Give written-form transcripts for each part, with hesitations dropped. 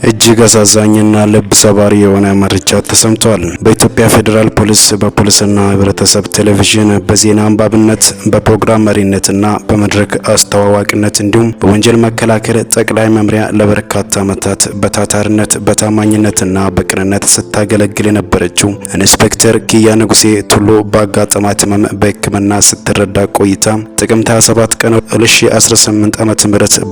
እጅግ አሳዛኝና ልብ ሰባሪ የሆነ መረጃ ተሰምቷል። በኢትዮጵያ ፌዴራል ፖሊስ በፖሊስና ህብረተሰብ ቴሌቪዥን በዜና አንባብነት በፕሮግራም መሪነትና በመድረክ አስተዋዋቂነት እንዲሁም በወንጀል መከላከል ጠቅላይ መምሪያ ለበርካታ ዓመታት በታታሪነት በታማኝነትና በቅንነት ስታገለግል የነበረችው ኢንስፔክተር ኪያ ንጉሴ ቱሉ ባጋጠማት ህመም በሕክምና ስትረዳ ቆይታ ጥቅምት 27 ቀን 2018 ዓ.ም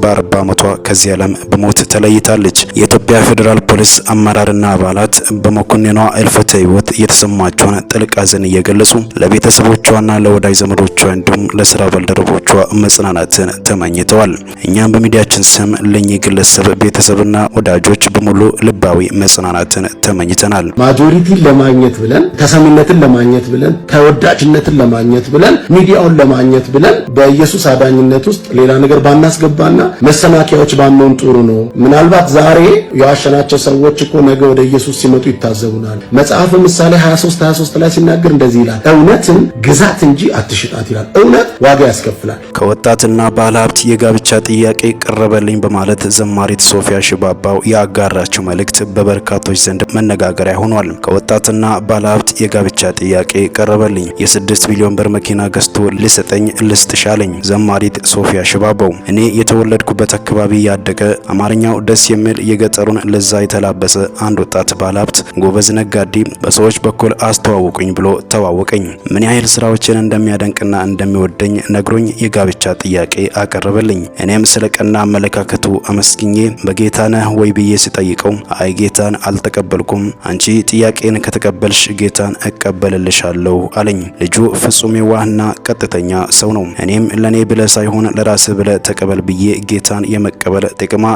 በ40 ዓመቷ ከዚህ ዓለም በሞት ተለይታለች። የኢትዮጵያ ፌዴራል ፖሊስ አመራርና አባላት በመኮንኗ እልፈተ ህይወት የተሰማቸውን ጥልቅ ሐዘን እየገለጹ ለቤተሰቦቿና ለወዳጅ ዘመዶቿ እንዲሁም ለስራ ባልደረቦቿ መጽናናትን ተመኝተዋል። እኛም በሚዲያችን ስም ለኚህ ግለሰብ ቤተሰብና ወዳጆች በሙሉ ልባዊ መጽናናትን ተመኝተናል። ማጆሪቲን ለማግኘት ብለን ተሰሚነትን ለማግኘት ብለን ተወዳጅነትን ለማግኘት ብለን ሚዲያውን ለማግኘት ብለን በኢየሱስ አዳኝነት ውስጥ ሌላ ነገር ባናስገባና መሰናከያዎች ባንሆን ጥሩ ነው። ምናልባት ዛሬ ያሸናቸው ሰዎች እኮ ነገ ወደ ኢየሱስ ሲመጡ ይታዘቡናል። መጽሐፍ ምሳሌ 23 ላይ ሲናገር እንደዚህ ይላል፣ እውነትን ግዛት እንጂ አትሽጣት ይላል። እውነት ዋጋ ያስከፍላል። ከወጣትና ባለሀብት የጋብቻ ጥያቄ ቀረበልኝ በማለት ዘማሪት ሶፊያ ሽባባው ያጋራችው መልእክት በበርካቶች ዘንድ መነጋገሪያ ሆኗል። ከወጣትና ባለሀብት የጋብቻ ጥያቄ ቀረበልኝ፣ የ6 ሚሊዮን ብር መኪና ገዝቶ ልሰጠኝ ልስጥሻለኝ። ዘማሪት ሶፊያ ሽባባው እኔ የተወለድኩበት አካባቢ ያደገ አማርኛው ደስ የሚል የገጠሩን ለዛ የተላበሰ አንድ ወጣት ባለሀብት ጎበዝ ነጋዴ በሰዎች በኩል አስተዋውቁኝ ብሎ ተዋወቀኝ። ምን ያህል ስራዎችን እንደሚያደንቅና እንደሚወደኝ ነግሮኝ የጋብቻ ጥያቄ አቀረበልኝ። እኔም ስለ ቀና አመለካከቱ አመስግኜ በጌታ ነህ ወይ ብዬ ስጠይቀው አይ ጌታን አልተቀበልኩም፣ አንቺ ጥያቄን ከተቀበልሽ ጌታን እቀበልልሻለሁ አለኝ። ልጁ ፍጹም የዋህና ቀጥተኛ ሰው ነው። እኔም ለኔ ብለ ሳይሆን ለራስ ብለ ተቀበል ብዬ ጌታን የመቀበል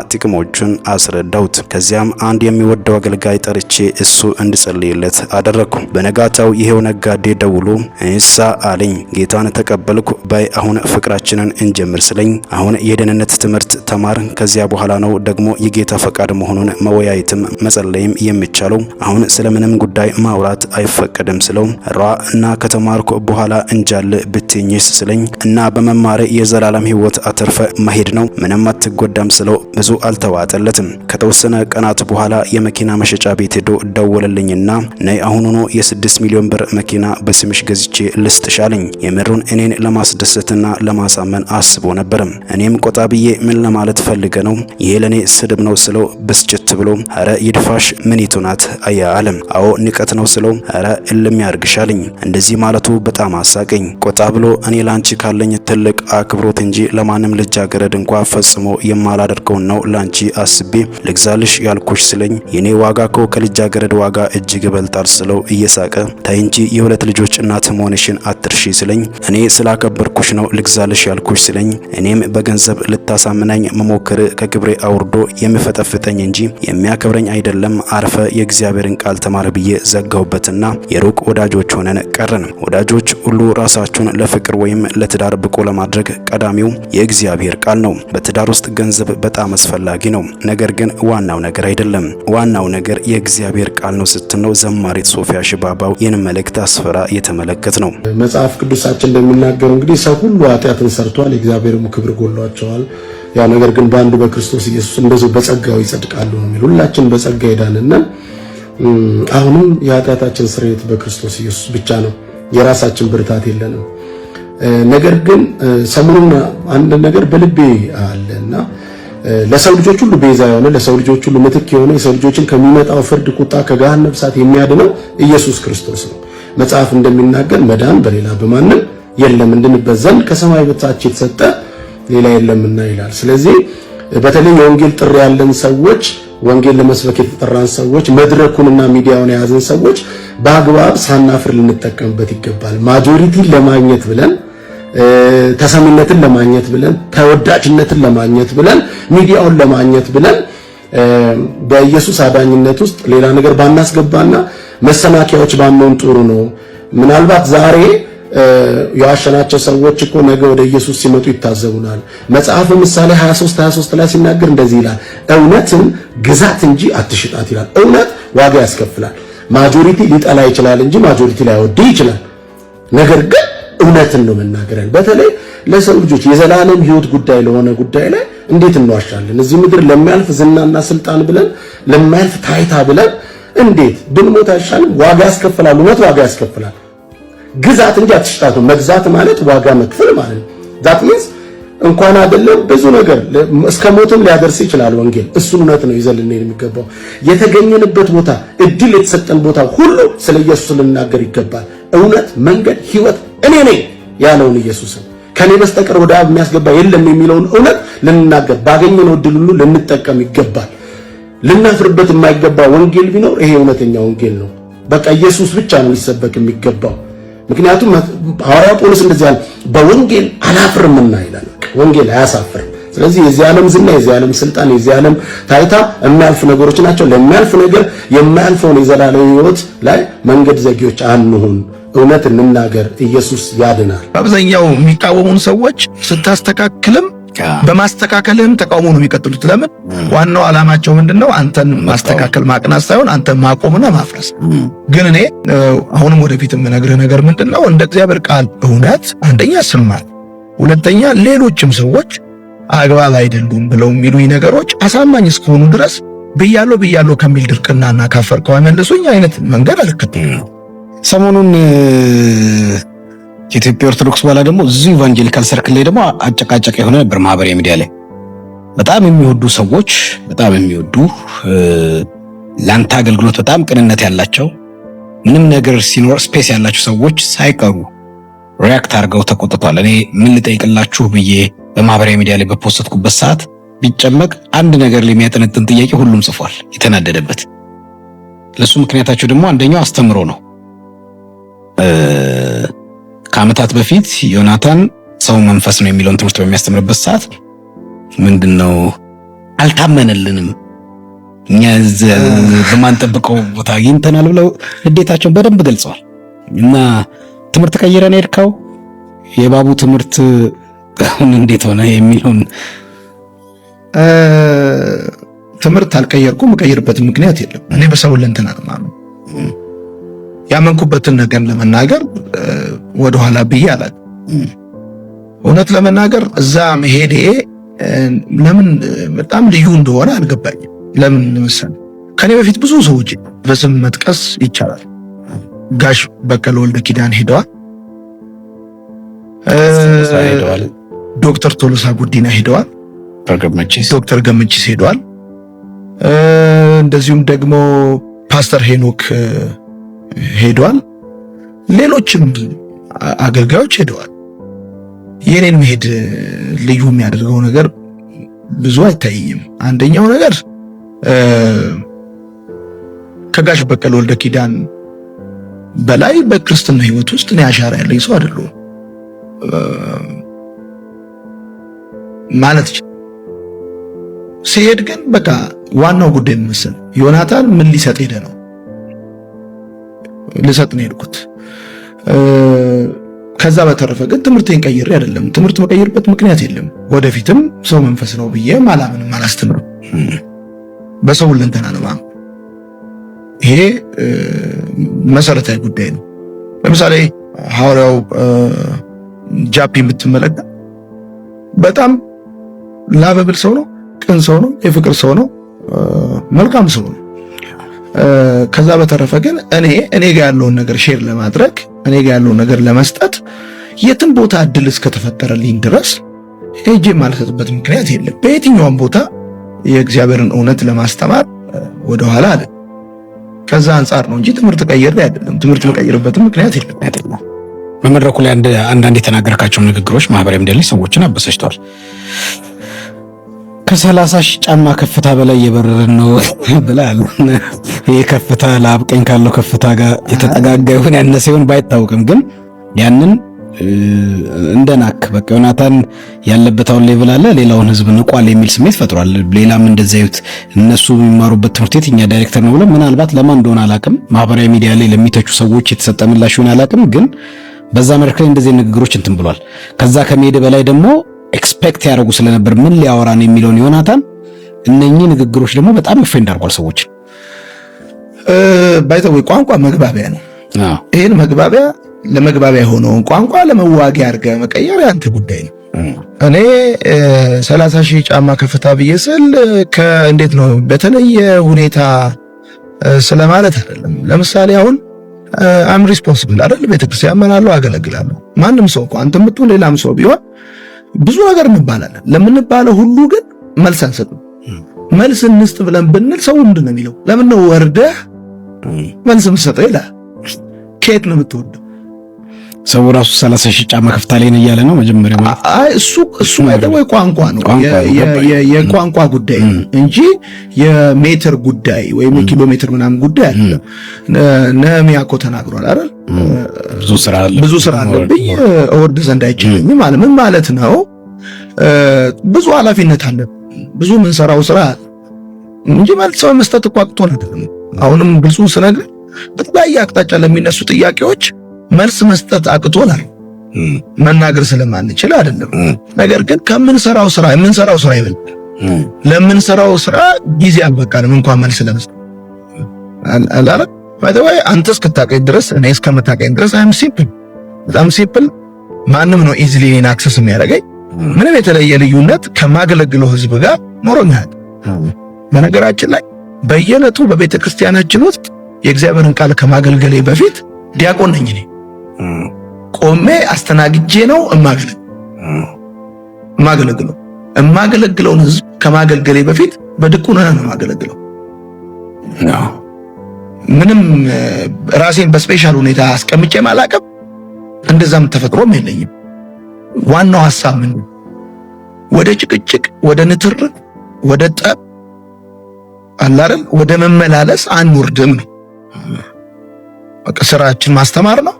ጥቅሞችን አስረዳሁት። ከዚያም አንድ የሚወደው አገልጋይ ጠርቼ እሱ እንድጸልይለት አደረኩ። በነጋታው ይሄው ነጋዴ ደውሎ እንሳ አለኝ፣ ጌታን ተቀበልኩ ባይ አሁን ፍቅራችንን እንጀምር ስለኝ አሁን የደህንነት ትምህርት ተማር፣ ከዚያ በኋላ ነው ደግሞ የጌታ ፈቃድ መሆኑን መወያየትም መጸለይም የሚቻለው፣ አሁን ስለምንም ጉዳይ ማውራት አይፈቀድም ስለው ራ እና ከተማርኩ በኋላ እንጃል ብትኝስ ስለኝ እና በመማር የዘላለም ህይወት አተርፈ መሄድ ነው ምንም አትጎዳም ስለው ብዙ አልተዋጠለትም። ከተወሰነ ቀናት በኋላ የመኪና መሸጫ ቤት ሄዶ ደወለልኝና ነይ አሁኑኑ የ6 ሚሊዮን ብር መኪና በስምሽ ገዝቼ ልስጥሻለኝ። የምሩን እኔን ለማስደሰትና ለማሳመን አስቦ ነበር። እኔም ቆጣ ብዬ ምን ለማለት ፈልገ ነው ይሄ ለኔ ስድብ ነው ስለው ብስጭት ብሎ አረ ይድፋሽ ምን ይቱናት አያ አለም። አዎ ንቀት ነው ስለው አረ እልም ያርግሻለኝ። እንደዚህ ማለቱ በጣም አሳቀኝ። ቆጣ ብሎ እኔ ላንቺ ካለኝ ትልቅ አክብሮት እንጂ ለማንም ልጃገረድ እንኳን ፈጽሞ የማላደርገው ነው ላንቺ አስቤ ልግዛልሽ ያልኩሽ ስለኝ የኔ ዋጋ እኮ ከልጃገረድ ዋጋ እጅግ ይበልጣል ስለው እየሳቀ ታይ እንጂ የሁለት ልጆች እናት መሆንሽን አትርሺ ስለኝ እኔ ስላከበርኩሽ ነው ልግዛልሽ ያልኩሽ ስለኝ እኔም በገንዘብ ልታሳምናኝ መሞከር ከክብሬ አውርዶ የሚፈጠፍጠኝ እንጂ የሚያከብረኝ አይደለም፣ አርፈ የእግዚአብሔርን ቃል ተማር ብዬ ዘጋሁበትና የሩቅ ወዳጆች ሆነን ቀረን። ወዳጆች ሁሉ ራሳቸውን ለፍቅር ወይም ለትዳር ብቁ ለማድረግ ቀዳሚው የእግዚአብሔር ቃል ነው። በትዳር ውስጥ ገንዘብ በጣም አስፈላጊ ነው፣ ነገር ግን ዋናው ነገር አይደለም። ዋናው ነገር የእግዚአብሔር ቃል ነው ስትል ነው ዘማሪት ሶፊያ ሽባባው ይህን መልእክት አስፈራ የተመለከት ነው። መጽሐፍ ቅዱሳችን እንደሚናገረው እንግዲህ ሰው ሁሉ ኃጢአትን ሰርቷል፣ የእግዚአብሔርም ክብር ጎሏቸዋል። ያ ነገር ግን በአንዱ በክርስቶስ ኢየሱስ እንደዚህ በጸጋው ይጸድቃሉ ነው የሚል። ሁላችን በጸጋ ሄዳንና አሁንም የኃጢአታችን ስርየት በክርስቶስ ኢየሱስ ብቻ ነው፣ የራሳችን ብርታት የለንም። ነገር ግን ሰሞኑን አንድ ነገር በልቤ አለና ለሰው ልጆች ሁሉ ቤዛ የሆነ ለሰው ልጆች ሁሉ ምትክ የሆነ የሰው ልጆችን ከሚመጣው ፍርድ ቁጣ ከገሃነመ እሳት የሚያድነው ኢየሱስ ክርስቶስ ነው። መጽሐፍ እንደሚናገር መዳን በሌላ በማንም የለም እንድንበት ዘንድ ከሰማይ በታች የተሰጠ ሌላ የለምና ይላል። ስለዚህ በተለይ የወንጌል ጥሪ ያለን ሰዎች፣ ወንጌል ለመስበክ የተጠራን ሰዎች፣ መድረኩንና ሚዲያውን የያዘን ሰዎች በአግባብ ሳናፍር ልንጠቀምበት ይገባል። ማጆሪቲን ለማግኘት ብለን ተሰሚነትን ለማግኘት ብለን ተወዳጅነትን ለማግኘት ብለን ሚዲያውን ለማግኘት ብለን በኢየሱስ አዳኝነት ውስጥ ሌላ ነገር ባናስገባና መሰናከያዎች ባንሆን ጥሩ ነው። ምናልባት ዛሬ የዋሸናቸው ሰዎች እኮ ነገ ወደ ኢየሱስ ሲመጡ ይታዘቡናል። መጽሐፍ ምሳሌ 23 ላይ ሲናገር እንደዚህ ይላል፣ እውነትን ግዛት እንጂ አትሽጣት ይላል። እውነት ዋጋ ያስከፍላል። ማጆሪቲ ሊጠላ ይችላል እንጂ ማጆሪቲ ላይወድ ይችላል። ነገር ግን እውነትን ነው መናገር። በተለይ ለሰው ልጆች የዘላለም ሕይወት ጉዳይ ለሆነ ጉዳይ ላይ እንዴት እንዋሻለን? እዚህ ምድር ለሚያልፍ ዝናና ስልጣን ብለን ለማያልፍ ታይታ ብለን እንዴት ብንሞት አይሻልም? ዋጋ ያስከፍላል። እውነት ዋጋ ያስከፍላል። ግዛት እንጂ አትሽጣቱ። መግዛት ማለት ዋጋ መክፈል ማለት ነው። that means እንኳን አይደለም ብዙ ነገር እስከ ሞትም ሊያደርስ ይችላል ወንጌል። እሱን እውነት ነው ይዘልን የሚገባው። የተገኘንበት ቦታ እድል የተሰጠን ቦታ ሁሉ ስለ ኢየሱስ ልናገር ይገባል። እውነት፣ መንገድ፣ ሕይወት እኔ ነኝ ያለውን ኢየሱስን ከኔ በስተቀር ወደ አብ የሚያስገባ የለም የሚለውን እውነት ልንናገር ባገኘነው እድል ሁሉ ልንጠቀም ይገባል። ልናፍርበት የማይገባ ወንጌል ቢኖር ይሄ እውነተኛ ወንጌል ነው። በቃ ኢየሱስ ብቻ ነው ሊሰበክ የሚገባው። ምክንያቱም ሐዋርያው ጳውሎስ እንደዚህ ያለ በወንጌል አላፍርምና ይላል። ወንጌል አያሳፍርም። ስለዚህ የዚህ ዓለም ዝና፣ የዚህ ዓለም ስልጣን፣ የዚህ ዓለም ታይታ የሚያልፍ ነገሮች ናቸው። ለሚያልፍ ነገር የማያልፈውን የዘላለም ሕይወት ላይ መንገድ ዘጊዎች አንሁን። እውነት እንናገር። ኢየሱስ ያድናል። አብዛኛው የሚቃወሙን ሰዎች ስታስተካክልም በማስተካከልም ተቃውሞ ነው የሚቀጥሉት። ለምን? ዋናው ዓላማቸው ምንድነው? አንተን ማስተካከል ማቅናት ሳይሆን አንተን ማቆምና ማፍረስ። ግን እኔ አሁንም ወደፊት የምነግርህ ነገር ምንድነው? እንደ እግዚአብሔር ቃል እውነት አንደኛ ስማል፣ ሁለተኛ ሌሎችም ሰዎች አግባብ አይደሉም ብለው የሚሉኝ ነገሮች አሳማኝ እስከሆኑ ድረስ ብያለሁ ከሚል ድርቅናና ካፈርከው አይመልሱኝ አይነት መንገድ አልከተልም። ሰሞኑን የኢትዮጵያ ኦርቶዶክስ በኋላ ደግሞ እዚሁ ኢቫንጀሊካል ሰርክል ላይ ደግሞ አጨቃጨቅ የሆነ ነበር። ማህበራዊ ሚዲያ ላይ በጣም የሚወዱ ሰዎች፣ በጣም የሚወዱ ለአንተ አገልግሎት በጣም ቅንነት ያላቸው ምንም ነገር ሲኖር ስፔስ ያላቸው ሰዎች ሳይቀሩ ሪያክት አድርገው ተቆጥቷል። እኔ ምን ልጠይቅላችሁ ብዬ በማህበራዊ ሚዲያ ላይ በፖስትኩበት ሰዓት ቢጨመቅ አንድ ነገር ላይ የሚያጠነጥን ጥያቄ ሁሉም ጽፏል የተናደደበት። ለሱ ምክንያታቸው ደግሞ አንደኛው አስተምሮ ነው። ከዓመታት በፊት ዮናታን ሰው መንፈስ ነው የሚለውን ትምህርት በሚያስተምርበት ሰዓት ምንድነው አልታመነልንም፣ እኛ በማንጠብቀው ቦታ አግኝተናል ብለው ንዴታቸውን በደንብ ገልጸዋል። እና ትምህርት ቀይረን ሄድከው የባቡ ትምህርት አሁን እንዴት ሆነ የሚለውን ትምህርት አልቀየርኩም። የምቀይርበት ምክንያት የለም። እኔ በሰው ለእንትና ነው ያመንኩበትን ነገር ለመናገር ወደኋላ ብዬ አላል። እውነት ለመናገር እዛ መሄዴ ለምን በጣም ልዩ እንደሆነ አልገባኝም። ለምን መሰለህ? ከኔ በፊት ብዙ ሰዎች በስም መጥቀስ ይቻላል። ጋሽ በቀለ ወልደ ኪዳን ሄደዋል። ዶክተር ቶሎሳ ጉዲና ሄደዋል። ዶክተር ገመቺስ ሄደዋል። እንደዚሁም ደግሞ ፓስተር ሄኖክ ሄደዋል። ሌሎችም አገልጋዮች ሄደዋል። የኔን መሄድ ልዩ የሚያደርገው ነገር ብዙ አይታየኝም። አንደኛው ነገር ከጋሽ በቀለ ወልደ ኪዳን በላይ በክርስትና ሕይወት ውስጥ እኔ አሻራ ያለኝ ሰው አይደለሁም ማለት ይችላል። ሲሄድ ግን በቃ ዋናው ጉዳይ መሰል ዮናታን ምን ሊሰጥ ሄደ ነው ልሰጥ ነው የሄድኩት። ከዛ በተረፈ ግን ትምህርቴን ቀይሬ አይደለም። ትምህርት መቀየርበት ምክንያት የለም። ወደፊትም ሰው መንፈስ ነው ብዬ ማላምንም አላስተምርም። በሰው ለንተና ነው። ይሄ መሰረታዊ ጉዳይ ነው። ለምሳሌ ሐዋርያው ጃፒ የምትመለከት በጣም ላበብል ሰው ነው፣ ቅን ሰው ነው፣ የፍቅር ሰው ነው፣ መልካም ሰው ነው። ከዛ በተረፈ ግን እኔ ጋር ያለውን ነገር ሼር ለማድረግ እኔ ጋር ያለውን ነገር ለመስጠት የትም ቦታ እድል እስከተፈጠረልኝ ድረስ ሄጄ ማለትበት ምክንያት የለም። በየትኛውም ቦታ የእግዚአብሔርን እውነት ለማስተማር ወደኋላ አለ። ከዛ አንጻር ነው እንጂ ትምህርት ቀይሬ አይደለም። ትምህርት መቀየርበትም ምክንያት የለም። በመድረኩ ላይ አንዳንድ የተናገርካቸው ንግግሮች ማህበራዊ ሚዲያ ላይ ሰዎችን አበሳጭተዋል። ከ30 ሺህ ጫማ ከፍታ በላይ የበረረን ነው ብላል። ይሄ ከፍታ ለአብቀኝ ካለው ከፍታ ጋር የተጠጋጋ ይሁን ያነሰ ይሁን ባይታወቅም ግን ያንን እንደናክ በቃ ዮናታን ያለበት አሁን ሌቭል አለ፣ ሌላውን ህዝብ ንቋል የሚል ስሜት ፈጥሯል። ሌላም እንደዚያ ይሁት እነሱ የሚማሩበት ትምህርት ቤት እኛ ዳይሬክተር ነው ብሎ ምናልባት ለማን እንደሆነ አላቅም፣ ማህበራዊ ሚዲያ ላይ ለሚተቹ ሰዎች የተሰጠ ምላሽ ይሆን አላቅም፣ ግን በዛ መድረክ ላይ እንደዚህ ንግግሮች እንትን ብሏል። ከዛ ከመሄድ በላይ ደግሞ ኤክስፔክት ያደርጉ ስለነበር ምን ሊያወራን የሚለውን ዮናታን እነኚህ ንግግሮች ደግሞ በጣም ኦፌንድ አድርጓል ሰዎች። ባይተው ቋንቋ መግባቢያ ነው። ይሄን መግባቢያ ለመግባቢያ የሆነውን ቋንቋ ለመዋጊያ አድርገህ መቀየር ያንተ ጉዳይ ነው። እኔ 30,000 ጫማ ከፍታ ብዬ ስል ከእንዴት ነው በተለየ ሁኔታ ስለማለት አይደለም። ለምሳሌ አሁን አም ሪስፖንሲብል አይደል? ቤተክርስቲያን መናለው አገለግላለሁ። ማንም ሰው እንኳን አንተም ብትሆን ሌላም ሰው ቢሆን ብዙ ነገር እንባላለን። ለምንባለው ሁሉ ግን መልስ አንሰጥም። መልስ እንስጥ ብለን ብንል ሰው ምንድን ነው የሚለው? ለምን ነው ወርደህ መልስ የምትሰጠው ይላል። ከየት ነው የምትወደው? ሰው ራሱ 30,000 ጫማ ከፍታ ላይ ነው እያለ ነው መጀመሪያ ማለት። አይ እሱ ማለት ወይ ቋንቋ ነው የቋንቋ ጉዳይ እንጂ የሜትር ጉዳይ ወይም ኪሎ ሜትር ምናምን ጉዳይ አይደለም። ነህምያ እኮ ተናግሯል አይደል? ብዙ ስራ አለብኝ እወርድ ዘንድ አይችልም ማለት ምን ማለት ነው? ብዙ ኃላፊነት አለ፣ ብዙ የምንሰራው ስራ እንጂ መልስ መስጠት እኮ አቅቶን አይደለም። አሁንም ግልጹ ስነግር በተለያየ አቅጣጫ ለሚነሱ ጥያቄዎች መልስ መስጠት አቅቶናል፣ መናገር ስለማንችል አይደለም። ነገር ግን የምንሰራው ስራ ይበል፣ ለምንሰራው ስራ ጊዜ አልበቃንም እንኳን መልስ ለመስጠት አላረ ባይተወይ አንተ እስክታቀኝ ድረስ እኔ እስከምታቀኝ ድረስ አይም ሲምፕል፣ በጣም ሲምፕል። ማንም ነው ኢዚሊ አክሰስ የሚያደርገኝ። ምንም የተለየ ልዩነት ከማገለግለው ህዝብ ጋር ኖሮኛል። በነገራችን ላይ በየዕለቱ በቤተ ክርስቲያናችን ውስጥ የእግዚአብሔርን ቃል ከማገልገሌ በፊት ዲያቆን ነኝ። እኔ ቆሜ አስተናግጄ ነው የማገለግለውን ህዝብ ከማገልገሌ በፊት በድቁና ነው የማገለግለው። ምንም ራሴን በስፔሻል ሁኔታ አስቀምጬ ማላቀም እንደዛም ተፈጥሮም የለኝም። ዋናው ሐሳብ ምን ወደ ጭቅጭቅ፣ ወደ ንትርክ፣ ወደ ጠብ አላረም ወደ መመላለስ አንወርድም። በቃ ስራችን ማስተማር ነው።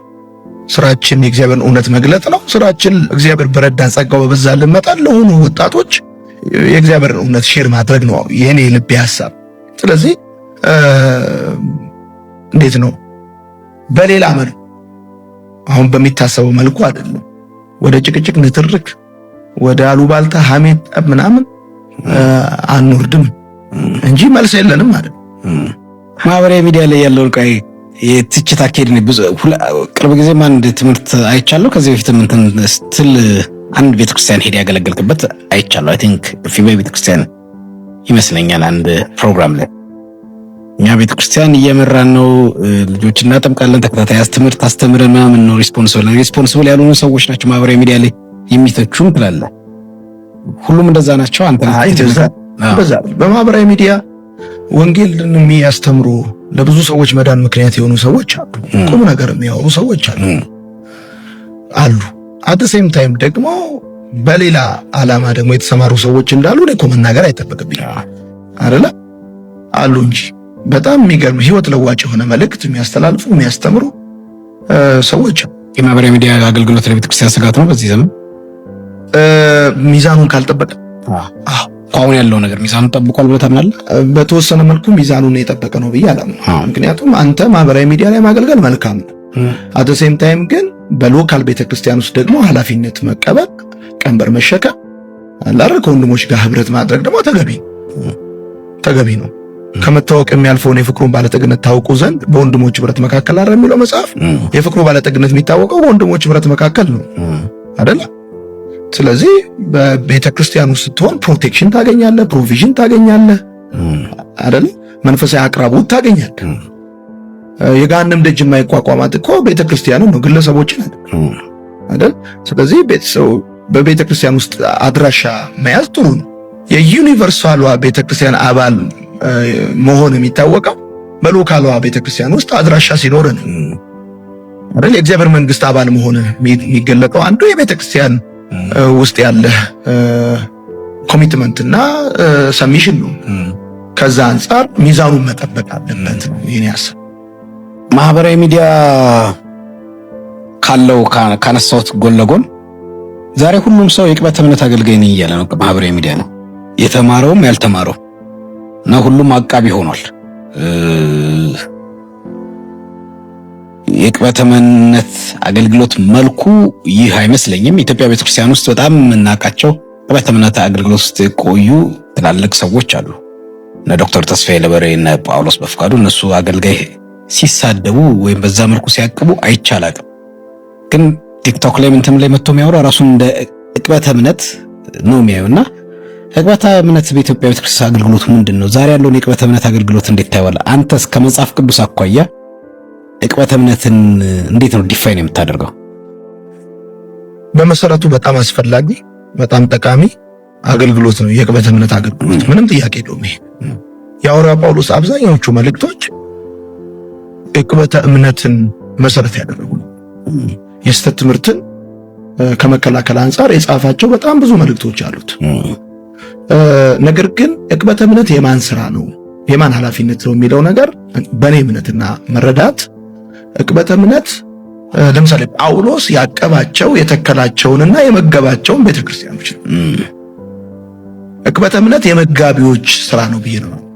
ስራችን የእግዚአብሔርን እውነት መግለጥ ነው። ስራችን እግዚአብሔር በረዳን ጸጋው በበዛልን መጠን ለሆኑ ወጣቶች የእግዚአብሔርን እውነት ሼር ማድረግ ነው የኔ ልብ ሐሳብ። ስለዚህ እንዴት ነው በሌላ መልኩ አሁን በሚታሰበው መልኩ አይደለም ወደ ጭቅጭቅ፣ ንትርክ፣ ወደ አሉባልታ፣ ሐሜት፣ ጠብ ምናምን አንወርድም እንጂ መልስ የለንም ማለት ነው። ማህበራዊ ሚዲያ ላይ ያለውን ቀይ የትችት አካሄድ ነው። ቅርብ ጊዜ አንድ ትምህርት አይቻለሁ። ከዚህ በፊት እንትን ስትል አንድ ቤተክርስቲያን ሄድ ያገለገልክበት አይቻለሁ። አይ ቲንክ ፊቤ ቤተክርስቲያን ይመስለኛል። አንድ ፕሮግራም ላይ እኛ ቤተክርስቲያን እየመራን ነው፣ ልጆች እናጠምቃለን፣ ተከታታይ ትምህርት አስተምረን ምናምን ነው ሪስፖንሲብል ያልሆኑ ሰዎች ናቸው ማህበራዊ ሚዲያ ላይ የሚተቹም ትላለህ። ሁሉም እንደዛ ናቸው? አንተ በዛ በማህበራዊ ሚዲያ ወንጌልን የሚያስተምሩ ለብዙ ሰዎች መዳን ምክንያት የሆኑ ሰዎች አሉ። ቁም ነገር የሚያወሩ ሰዎች አሉ። አት ሴም ታይም ደግሞ በሌላ ዓላማ ደግሞ የተሰማሩ ሰዎች እንዳሉ እኮ መናገር አይጠበቅብኝ አይደለ? አሉ እንጂ በጣም የሚገርም ህይወት ለዋጭ የሆነ መልእክት የሚያስተላልፉ የሚያስተምሩ ሰዎች። የማህበራዊ ሚዲያ አገልግሎት ለቤተክርስቲያን ስጋት ነው በዚህ ዘመን ሚዛኑን ካልጠበቀ። አሁን ያለው ነገር ሚዛኑን ጠብቋል ብለህ ታምናለህ? በተወሰነ መልኩ ሚዛኑን የጠበቀ ነው ብዬ አላምንም። ምክንያቱም አንተ ማህበራዊ ሚዲያ ላይ ማገልገል መልካም ነው። አት ሴም ታይም ግን በሎካል ቤተክርስቲያን ውስጥ ደግሞ ኃላፊነት መቀበል፣ ቀንበር መሸከም አላረ ከወንድሞች ጋር ህብረት ማድረግ ደግሞ ተገቢ ነው። ከመታወቅ የሚያልፈውን የፍቅሩን ባለጠግነት ታውቁ ዘንድ በወንድሞች ህብረት መካከል አረ የሚለው መጽሐፍ የፍቅሩ ባለጠግነት የሚታወቀው በወንድሞች ህብረት መካከል ነው አይደል? ስለዚህ በቤተ ክርስቲያን ውስጥ ስትሆን ፕሮቴክሽን ታገኛለህ፣ ፕሮቪዥን ታገኛለህ አይደል? መንፈሳዊ አቅራቦት ታገኛለህ። የገሃነም ደጅ የማይቋቋማት እኮ ቤተ ክርስቲያን ነው፣ ግለሰቦችን አይደል? ስለዚህ በቤተ ክርስቲያን ውስጥ አድራሻ መያዝ ጥሩ ነው። የዩኒቨርሳሏ ቤተ ክርስቲያን አባል መሆን የሚታወቀው በሎካሏ ቤተ ክርስቲያን ውስጥ አድራሻ ሲኖር ነው አይደል? የእግዚአብሔር መንግስት አባል መሆን የሚገለጠው አንዱ የቤተ ክርስቲያን ውስጥ ያለ ኮሚትመንትና ሰሚሽን ነው። ከዛ አንፃር ሚዛኑን መጠበቅ አለበት ነው የኔ ሐሳብ። ማህበራዊ ሚዲያ ካለው ካነሳሁት ጎን ለጎን ዛሬ ሁሉም ሰው የቅበት እምነት አገልጋይ ነኝ እያለ ነው ማህበራዊ ሚዲያ ነው የተማረውም ያልተማረው እና ሁሉም አቃቢ ሆኗል። የቅበት እምነት አገልግሎት መልኩ ይህ አይመስለኝም። ኢትዮጵያ ቤተክርስቲያን ውስጥ በጣም እናቃቸው ቅበት እምነት አገልግሎት ውስጥ ቆዩ ትላልቅ ሰዎች አሉ። እና ዶክተር ተስፋዬ ለበሬ እና ጳውሎስ በፍቃዱ እነሱ አገልጋይ ሲሳደቡ ወይም በዛ መልኩ ሲያቅቡ አይቻላቅም። ግን ቲክቶክ ላይ ምንተም ላይ መጥቶ የሚያወራው ራሱን እንደ ቅበት እምነት ነው የሚያዩና ቅበት እምነት በኢትዮጵያ ቤተክርስቲያን አገልግሎት ምንድነው? ዛሬ ያለውን የቅበት እምነት አገልግሎት እንዴት ታየዋለህ? አንተስ ከመጽሐፍ ቅዱስ አኳያ ቅበት እምነትን እንዴት ነው ዲፋይን የምታደርገው? በመሰረቱ በጣም አስፈላጊ በጣም ጠቃሚ አገልግሎት ነው የቅበት እምነት አገልግሎት፣ ምንም ጥያቄ የለውም። ይሄ የሐዋርያው ጳውሎስ አብዛኛዎቹ መልእክቶች የቅበት እምነትን መሰረት ያደረጉ ነው። የስተት ትምህርትን ከመከላከል አንፃር የጻፋቸው በጣም ብዙ መልእክቶች አሉት። ነገር ግን የቅበት እምነት የማን ስራ ነው የማን ኃላፊነት ነው የሚለው ነገር በእኔ እምነትና መረዳት ቅበት እምነት ለምሳሌ ጳውሎስ ያቀባቸው የተከላቸውንና የመገባቸውን ቤተክርስቲያኖች ነው። ቅበት እምነት የመጋቢዎች ስራ ነው ብዬ ነው